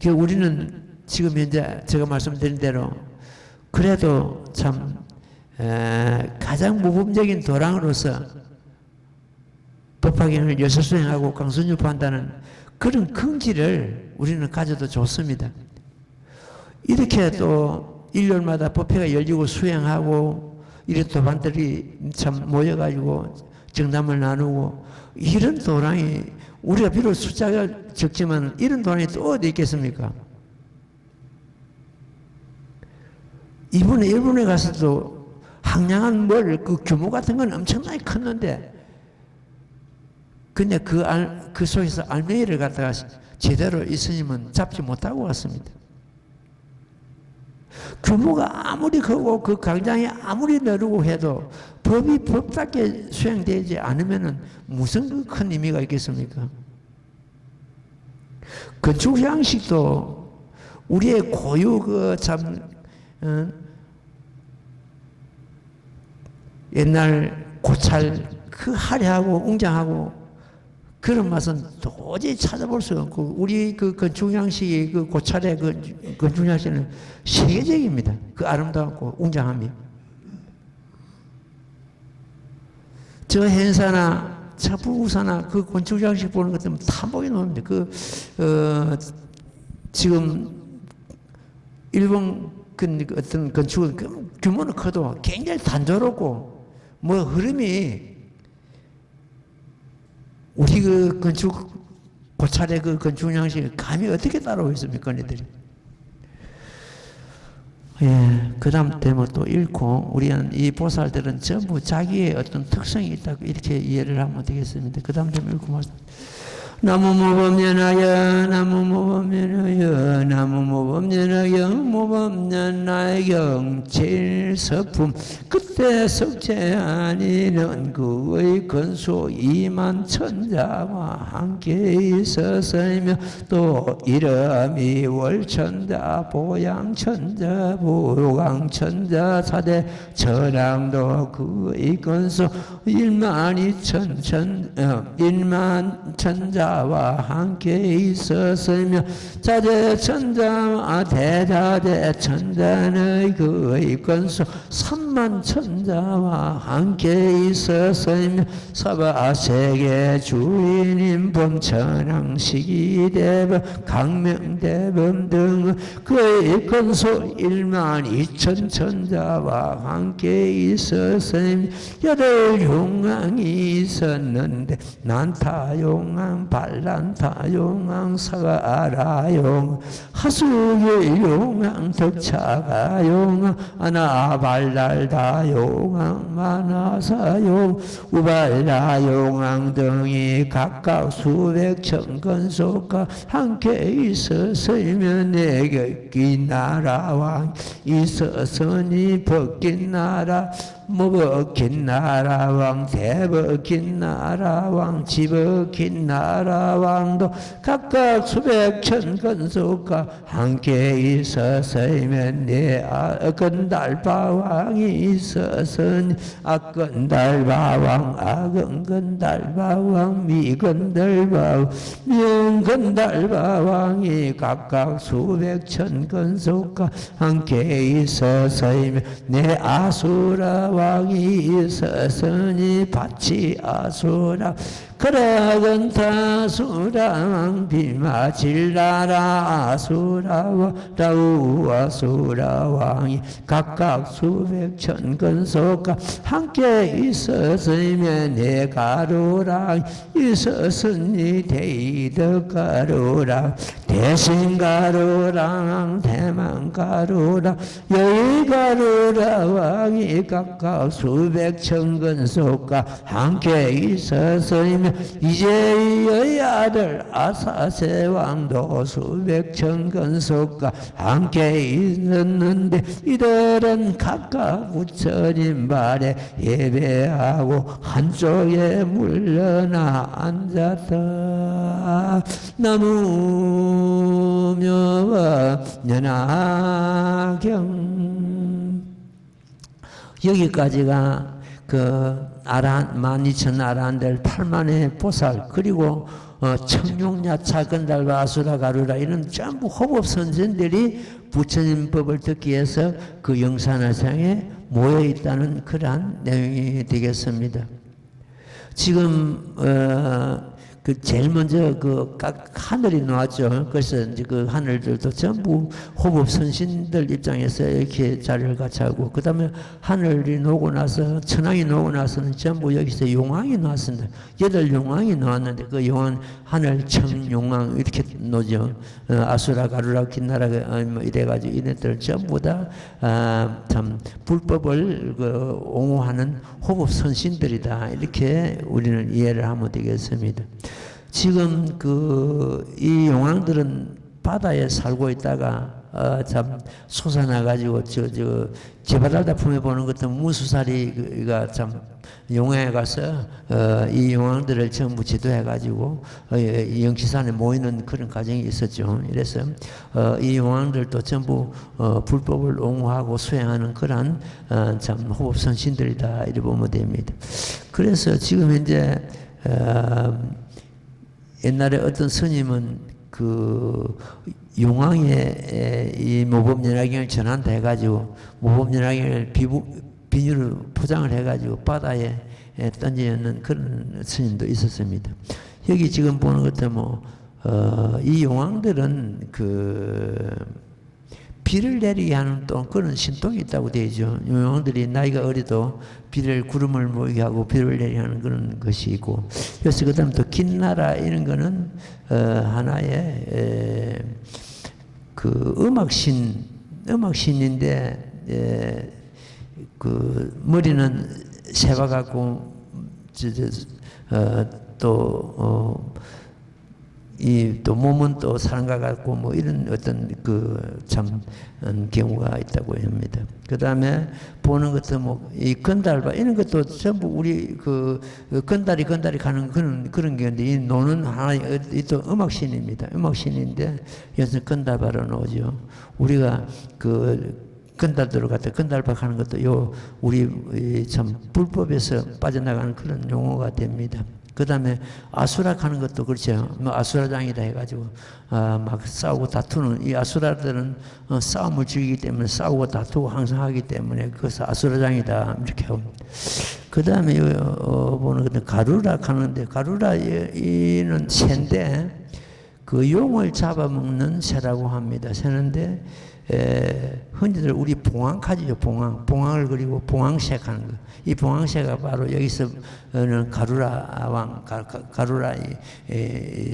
우리는 지금 현재 제가 말씀드린 대로 그래도 참 가장 모범적인 도랑으로서 법화경을 여섯 수행하고 강선유포한다는 그런 긍지를 우리는 가져도 좋습니다. 이렇게 또 일요일마다 법회가 열리고 수행하고 이런 도반들이 참 모여가지고 정담을 나누고 이런 도랑이 우리가 비록 숫자가 적지만 이런 돈이 또 어디 있겠습니까? 이번에 일본에 가서도 황량한 그 규모 같은 건 엄청나게 컸는데, 근데 그 속에서 알맹이를 갖다가 제대로 이스님은 잡지 못하고 왔습니다. 규모가 아무리 크고 그 광장이 아무리 넓고 해도 법이 법답게 수행되지 않으면 무슨 그 큰 의미가 있겠습니까? 건축 양식도 우리의 고유 옛날 고찰 그 화려하고 웅장하고 그런 맛은 도저히 찾아볼 수 없고, 우리 그 건축 양식이 그 고찰의 그 건축 양식은 세계적입니다. 그 아름다웠고 웅장함이. 저 행사나 저 부부사나 그 건축 양식 보는 것 때문에 탐복이 나옵니다. 지금 일본 어떤 건축은 규모는 커도 굉장히 단조롭고 흐름이 우리 그 건축 고찰의 그 건축 양식을 감히 어떻게 따라오겠습니까, 너희들이? 예, 그 다음 때문에 또 읽고, 우리는 이 보살들은 전부 자기의 어떤 특성이 있다고 이렇게 이해를 하면 되겠습니다. 그 다음 때문에 읽고 말씀. 나무모범연하여 나무모범연하여 나무모범연하여 모범연하여 경칠서품 그때 석재 아니는 그의 근수 2만 천자와 함께 있었으며 또 이름이 월천자 보양천자 보강천자 사대 천왕도 그의 근수 1만 천자 와 함께 있었으며 자대 천자와 대자대 천자의 그의 건수 3만 천자와 함께 있었으며 사바세계 주인인 범천왕시기 대범 강명대범 등 그의 건수 1만 2천 천자와 함께 있었으며 여덟 용왕이 있었는데 난타용왕 발란타용왕 사가라용 하수유용왕 덕차가용왕 아나발랄다용왕 마나사용 우발라용왕 등이 각각 수백 천건속과 함께 있었으며 내격기 나라왕 있었으니 벗긴 나라 먹긴 나라왕 대벗긴 나라왕 집어긴 나라왕도 각각 수백 천건속과 함께 있었으면 내 아건달바왕이 있었으니 아건달바왕 아건건달바왕 미건달바왕 미건달바왕이 각각 수백 천건속과 함께 있었으며 내 아수라왕 왕이 있었으니 밭이 아수라 그라건 타수라왕 비마질라라 아수라와 라우 아수라왕이 각각 수백 천건속과 함께 있었으며 내 가루랑 있었으니 대이덕가루랑 대신가루랑 대만가루랑 여의가루라 왕이 각각 수백 천건속과 함께 있었으며 이제의 아들 아사세 왕도 수백 천건속과 함께 있었는데 이들은 각각 부처님 발에 예배하고 한쪽에 물러나 앉았다. 나무묘와 연하경. 여기까지가 그 아란 12,000 아란들 8만의 보살 그리고 청룡야차 건달바 아수라 가루라 이런 전부 호법 선전들이 부처님 법을 듣기 위해서 그 영산화상에 모여 있다는 그러한 내용이 되겠습니다. 지금 그 제일 먼저 그 각 하늘이 나왔죠. 그래서 이제 그 하늘들도 전부 호법 선신들 입장에서 이렇게 자리를 같이하고, 그 다음에 하늘이 나오고 나서 천왕이 나오고 나서는 전부 여기서 용왕이 나왔습니다. 8용왕이 나왔는데 그 용왕 하늘 청용왕 이렇게 노죠. 아수라 가루라 긴나라 뭐 이래가지고 이네들 전부 다 참 불법을 그 옹호하는 호법 선신들이다, 이렇게 우리는 이해를 하면 되겠습니다. 지금 이 용왕들은 바다에 살고 있다가 참 솟아나가지고 제바다다 품에 보는 것도 무수사리가 참 용왕에 가서 이 용왕들을 전부 지도해가지고 영시산에 모이는 그런 과정이 있었죠. 그래서 이 용왕들도 전부 불법을 옹호하고 수행하는 그런 참 호법선신들이다, 이렇게 보면 됩니다. 그래서 지금 현재 옛날에 어떤 스님은 그 용왕의 이 모범연화경을 전한다 해가지고 모범연화경을 비닐로 포장을 해가지고 바다에 던지는 그런 스님도 있었습니다. 여기 지금 보는 것도 이 용왕들은 비를 내리게 하는 또 그런 신통이 있다고 되죠. 용왕들이 나이가 어려도 구름을 모이게 하고 비를 내리게 하는 그런 것이 있고, 그래서 그 다음 또 긴나라 이런 거는 하나의 그 음악신인데 그 머리는 새와 같고 또 몸은 또 사람과 같고 뭐 이런 어떤 참 경우가 있다고 합니다. 그 다음에 보는 것도 이 건달바 이런 것도 전부 우리 건달이 가는 그런 게인데, 이 노는 하나의 또 음악신입니다. 음악신인데 여기서 건달바로 나오죠. 우리가 건달들을 갖다 건달바 하는 것도 우리 참 불법에서 빠져나가는 그런 용어가 됩니다. 그 다음에 아수라 하는 것도 그렇죠. 아수라장이다 해가지고 막 싸우고 다투는, 이 아수라들은 싸움을 즐기기 때문에 싸우고 다투고 항상 하기 때문에 그것은 아수라장이다, 이렇게 하고. 그 다음에 보는 것은 가루라 하는데, 가루라 이는 새인데 그 용을 잡아먹는 새라고 합니다. 새인데 흔히들 우리 봉황카지죠. 봉황을 그리고 봉황색 하는 거. 이 봉황새가 바로 여기서는 가루라 왕, 가루라의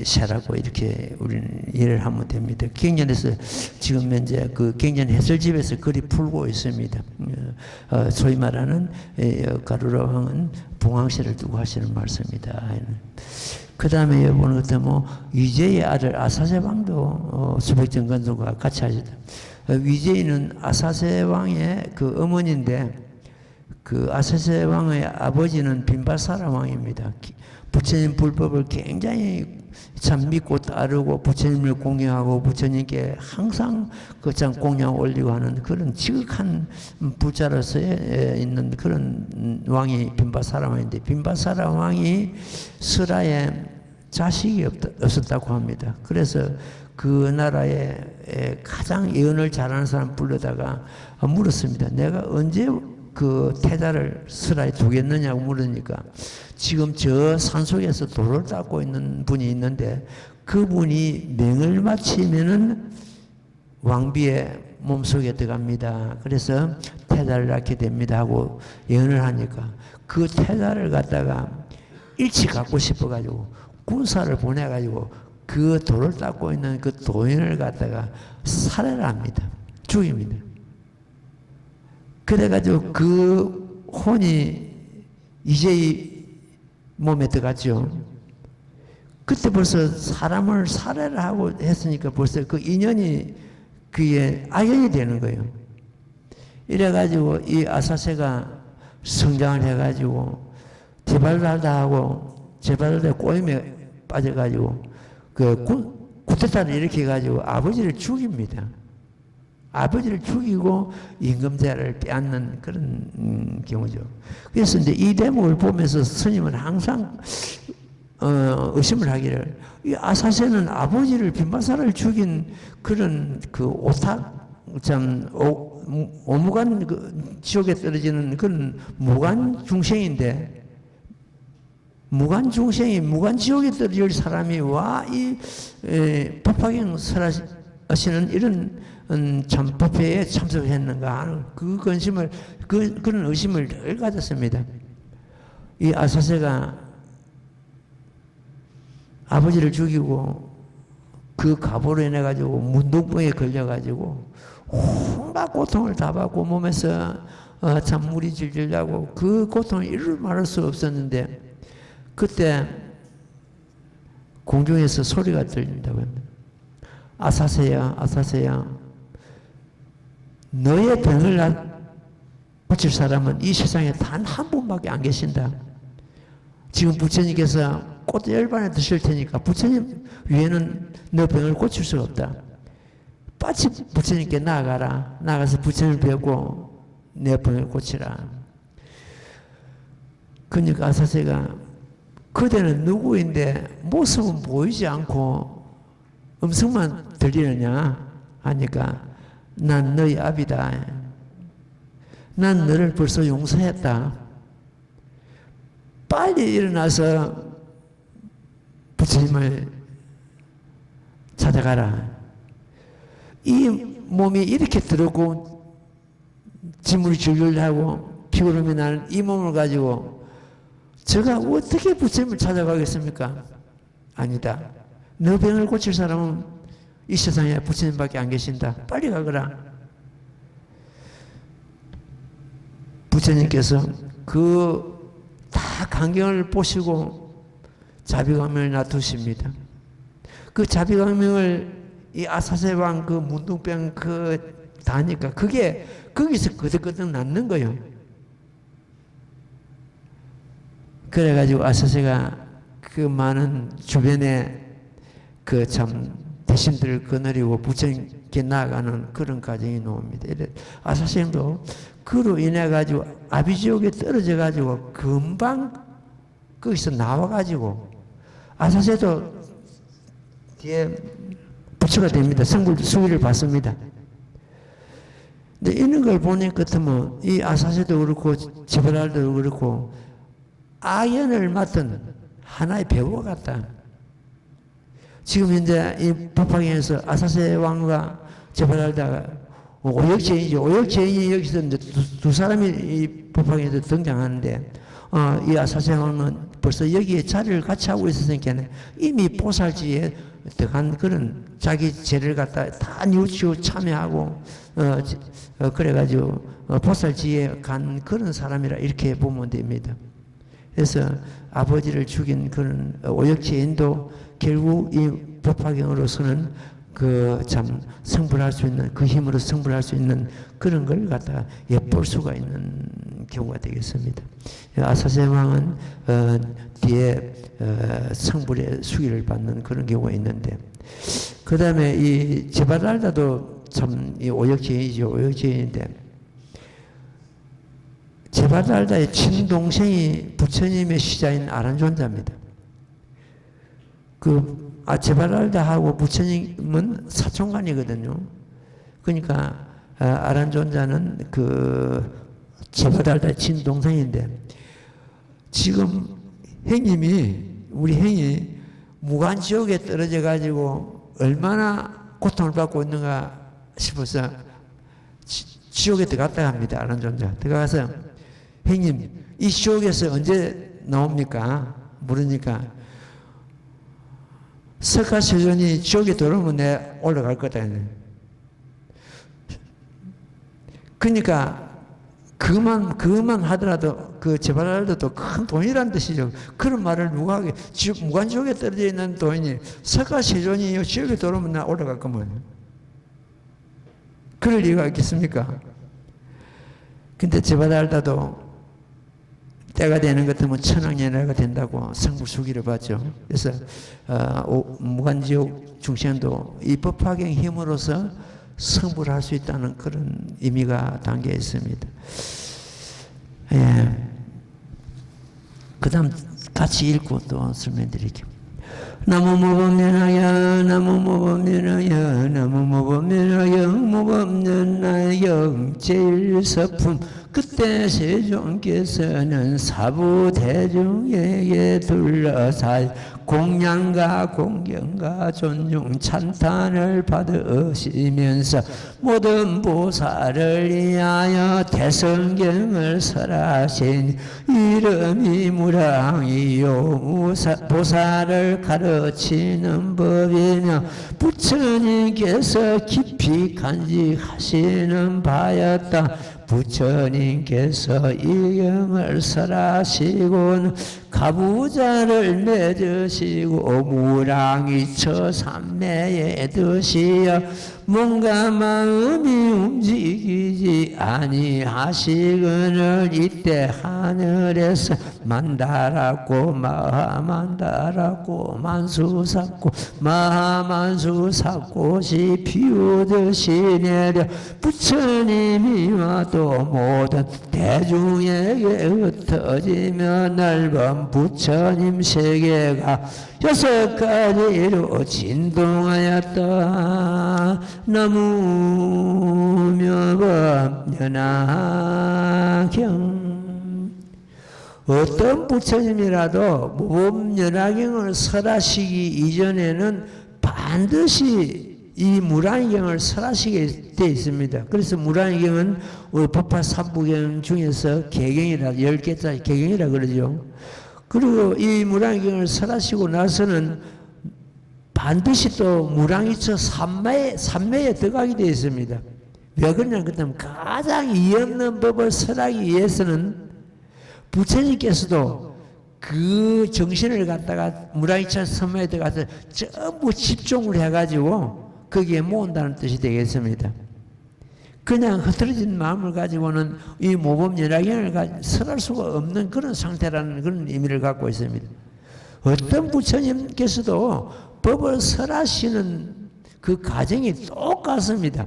새라고 이렇게 우리는 이해를 하면 됩니다. 경전에서 지금 현재 경전 해설집에서 글이 풀고 있습니다. 소위 말하는 가루라 왕은 봉황새를 두고 하시는 말씀입니다. 그 다음에 보는 것도 위제의 아들 아사세왕도 수백정건설과 같이 하시다. 위제이는 아사세왕의 어머니인데, 아사세왕의 아버지는 빈바사라 왕입니다. 부처님 불법을 굉장히 참 믿고 따르고 부처님을 공경하고 부처님께 항상 참 공양 올리고 하는 그런 지극한 부자로서 있는 그런 왕이 빈바사라 왕인데, 빈바사라 왕이 설하에 자식이 없었다고 합니다. 그래서 그 나라에 가장 예언을 잘하는 사람 불러다가 물었습니다. 내가 언제 태자를 설하에 두겠느냐고 물으니까, 지금 저 산속에서 돌을 닦고 있는 분이 있는데 그분이 맹을 마치면은 왕비의 몸속에 들어갑니다. 그래서 태자를 낳게 됩니다 하고 예언을 하니까, 그 태자를 갖다가 일찍 갖고 싶어가지고 군사를 보내가지고 그 돌을 닦고 있는 그 도인을 갖다가 살해를 합니다. 죽입니다. 그래가지고 그 혼이 이제 몸에 들어갔죠. 그때 벌써 사람을 살해를 하고 했으니까 벌써 그 인연이 그게 악연이 되는 거예요. 이래가지고 이 아사세가 성장을 해가지고 제발달다 하고 제발달다 꼬임에 빠져가지고 쿠데타를 일으켜가지고 아버지를 죽입니다. 아버지를 죽이고 임금제를 빼앗는 그런 경우죠. 그래서 이제 이 대목을 보면서 스님은 항상 의심을 하기를, 이 아사세는 아버지를 빈바사를 죽인 그런 오무간 지옥에 떨어지는 그런 무관 중생인데 무간중생이 무간지옥에 떨어질 사람이 와 이 법화경 설하시는 이런 참 법회에 참석했는가 하는 그 근심을 그런 의심을 늘 가졌습니다. 이 아사세가 아버지를 죽이고 그 가보로 인해 가지고 문둥병에 걸려 가지고 온갖 고통을 다 받고 몸에서 참 물이 질질 나고 그 고통을 이루 말할 수 없었는데 그때 공중에서 소리가 들린다고 합니다. 아사세야, 아사세야, 너의 병을 고칠 사람은 이 세상에 단 한 분밖에 안 계신다. 지금 부처님께서 꽃 열반에 드실 테니까 부처님 위에는 너 병을 고칠 수가 없다. 빨리 부처님께 나아가라. 나가서 부처님을 뵙고 내 병을 고치라. 그러니까 아사세가 그대는 누구인데 모습은 보이지 않고 음성만 들리느냐 하니까 난 너희 아비다. 난 너를 벌써 용서했다. 빨리 일어나서 부처님을 찾아가라. 이 몸이 이렇게 더럽고 짐을 줄줄 하고 피고름이 나는 이 몸을 가지고 제가 어떻게 부처님을 찾아가겠습니까? 아니다. 너 병을 고칠 사람은 이 세상에 부처님밖에 안 계신다. 빨리 가거라. 부처님께서 그 다 광경을 보시고 자비광명을 놔두십니다. 그 자비광명을 이 아사세왕 그 문둥병 그 다니까 그게 거기서 거듭거듭 낫는 거예요. 그래가지고 아사세가 그 많은 주변에 그 참 대신들을 거느리고 부처님께 나아가는 그런 과정이 나옵니다. 아사세도 그로 인해 가지고 아비지옥에 떨어져 가지고 금방 거기서 나와 가지고 아사세도 뒤에 부처가 됩니다. 성불 수위를 받습니다. 근데 이런 걸 보니 같으면 이 아사세도 그렇고 제바랄도 그렇고 아연을 맡은 하나의 배우와 같다. 지금 현재 이 법화경에서 아사세 왕과 제바랄다가 오역제인이죠. 오역제인이 여기서 이제 두 사람이 이 법화경에서 등장하는데, 이 아사세 왕은 벌써 여기에 자리를 같이 하고 있었으니까 이미 보살지에 들어간 그런 자기 죄를 갖다 다 뉘우치고 참여하고, 그래가지고 보살지에 간 그런 사람이라 이렇게 보면 됩니다. 그래서 아버지를 죽인 그런 오역제인도 결국 이 법화경으로서는 그 참 성불할 수 있는 그 힘으로 성불할 수 있는 그런 걸 갖다가 엿볼 수가 있는 경우가 되겠습니다. 아사세 왕은 뒤에 성불의 수기를 받는 그런 경우가 있는데, 그 다음에 이 제바달다도 참 이 오역제인이죠. 오역제인인데 제바달다의 친동생이 부처님의 시자인 아란존자입니다. 제바달다하고 부처님은 사촌간이거든요. 그러니까 아란존자는 그 제바달다의 친동생인데, 지금 우리 행이 무간지옥에 떨어져 가지고 얼마나 고통을 받고 있는가 싶어서 지옥에 들어갔다 합니다. 아란존자 들어가서 행님 이 지옥에서 언제 나옵니까? 물으니까 석가세존이 지옥에 들어오면 내가 올라갈 거다. 그러니까 그만 하더라도 그 제바랄도도 큰 돈이란 뜻이죠. 그런 말을 누가 하게, 무간지옥에 떨어져 있는 돈이 석가세존이 지옥에 들어오면 내가 올라갈 거면 그럴 이유가 있겠습니까? 근데 제바랄다도 때가 되는 것 같으면 천황연회가 된다고 성불수기를 받죠. 그래서 무간지옥 중생도 이 법화경 힘으로서 성불할 수 있다는 그런 의미가 담겨 있습니다. 예. 그 다음 같이 읽고 또 설명드릴게요. 나무무법면하여 나무무법면하여 나무무법면하여 무법면하여 제일서품 그때 세종께서는 사부대중에게 둘러싸여 공양과 공경과 존중 찬탄을 받으시면서 모든 보살을 위하여 대성경을 설하신 이름이 무랑이요 보살을 가르치는 법이며 부처님께서 깊이 간직하시는 바였다. 부처님께서 이 경을 설하시고는 가부좌를 맺으시고 무랑이처 삼매에 드시어 뭔가 마음이 움직이지 아니하시거늘 이때 하늘에서 만다라고 마하만다라고 만수삭고 마하만수삭고시 비우듯이 내려 부처님이 와도 모든 대중에게 흩어지며 넓은 부처님 세계가 6가지로 진동하였다. 나무묘법연화경. 어떤 부처님이라도 무법연화경을 설하시기 이전에는 반드시 이 무량의경을 설하시게 되어 있습니다. 그래서 무량의경은 우리 법화 삼부경 중에서 개경이라 10개짜리 개경이라 그러죠. 그리고 이 무량의경을 설하시고 나서는 반드시 또 무량이처 삼매에 들어가게 되어 있습니다. 왜 그러냐 그러면 가장 이없는 법을 설하기 위해서는 부처님께서도 그 정신을 갖다가 무량이처 삼매에 들어가서 전부 집중을 해가지고 거기에 모은다는 뜻이 되겠습니다. 그냥 흐트러진 마음을 가지고는 이 모범연화경을 설할 수가 없는 그런 상태라는 그런 의미를 갖고 있습니다. 어떤 부처님께서도 법을 설하시는 그 과정이 똑같습니다.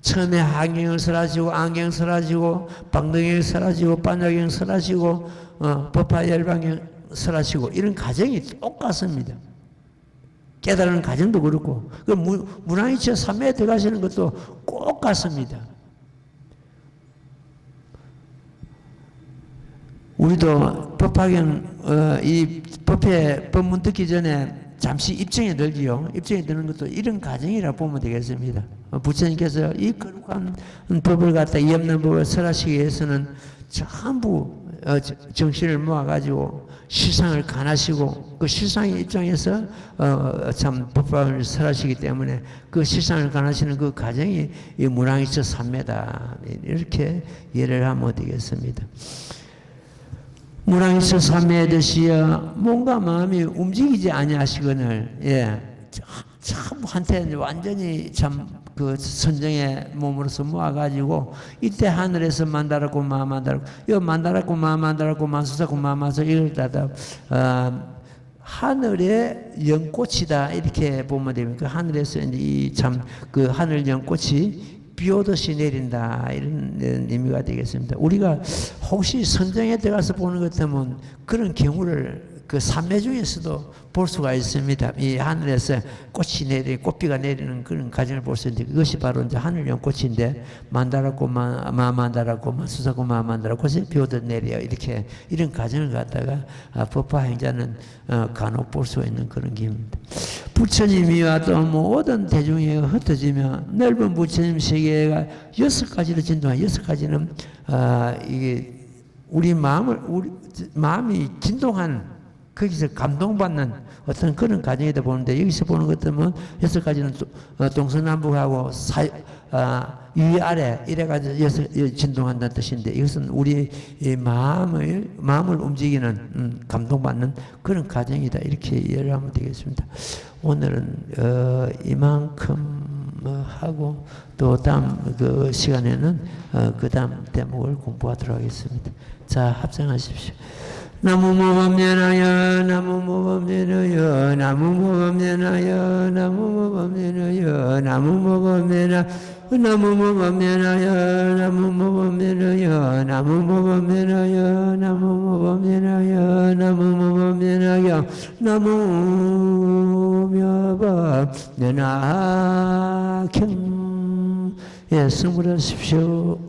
처음에 하경을 설하시고 안경 설하시고 방등경 설하시고 반야경 설하시고 법화열반경 설하시고 이런 과정이 똑같습니다. 깨달은 과정도 그렇고 그 무량이처 삼매에 들어가시는 것도 꼭 같습니다. 우리도 법화경 이 법회 법문 듣기 전에 잠시 입증에 들지요. 입증에 드는 것도 이런 과정이라 보면 되겠습니다. 부처님께서 이 거룩한 법을 갖다 이 없는 법을 설하시기 위해서는 전부 정신을 모아가지고 실상을 간하시고 그 실상의 입장에서 참 법화를 설하시기 때문에 그 실상을 간하시는 그 과정이 이 무량이처 삼매다 이렇게 이해를 하면 되겠습니다. 무량이처 삼매에 드시어 몸과 마음이 움직이지 아니하시거늘 참 한테 완전히 참 그 선정의 몸으로서 모아가지고 이때 하늘에서 만다라고 마만다라고 요 만다라고 마만다라고 만수사고 마마서 이걸 따다 하늘의 연꽃이다 이렇게 보면 됩니다. 그 하늘에서 이제 이 참 그 하늘 연꽃이 비 오듯이 내린다 이런 의미가 되겠습니다. 우리가 혹시 선정에 들어가서 보는 것 같으면 그런 경우를 그 삼매 중에서도 볼 수가 있습니다. 이 하늘에서 꽃이 꽃비가 내리는 그런 과정을 볼 수 있는데 그것이 바로 이제 하늘 연꽃인데 만다라고 마만다라고 마수사고 마만다라고 꽃이 비 오듯 내려 이렇게 이런 과정을 갖다가 법화 행자는 간혹 볼 수 있는 그런 기입니다. 부처님이 와도 모든 대중에 흩어지며 넓은 부처님 세계가 6가지로 진동한 6가지는 이게 우리 마음이 진동하는 거기서 감동받는 어떤 그런 과정이다 보는데 여기서 보는 것 때문에 6가지는 동서남북하고 위아래 이래가지고 진동한다는 뜻인데 이것은 우리 마음을 움직이는 감동받는 그런 과정이다 이렇게 이해를 하면 되겠습니다. 오늘은 이만큼 하고 또 다음 그 시간에는 그 다음 대목을 공부하도록 하겠습니다. 자, 합장하십시오. 나무모범연하여 나무모범연하여 나무모범연하여 나무모범연하여 나무모범연하여 나무모범연하여 나무모범연하여 나무모범연하여 나무모범연하여 나무모범연하여 나무묘법연화경 예, 승부하십시오.